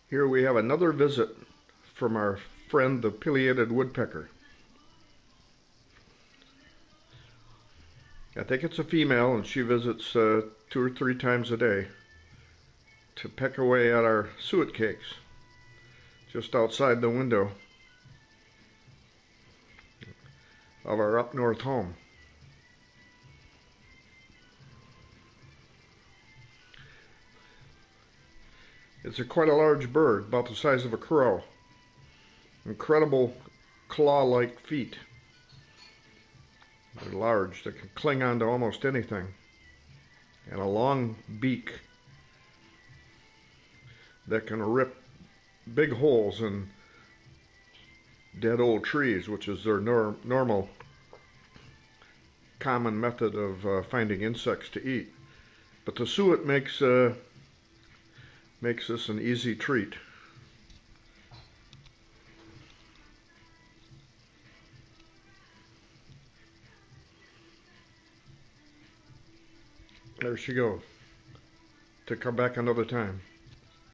Here we have another visit from our friend the Pileated Woodpecker. I think it's a female, and she visits 2 or 3 times a day to peck away at our suet cakes just outside the window of our up north home. It's quite a large bird, about the size of a crow. Incredible claw-like feet. They're large, they can cling on to almost anything. And a long beak that can rip big holes in dead old trees, which is their normal common method of finding insects to eat. But the suet makes this an easy treat. There she goes, to come back another time.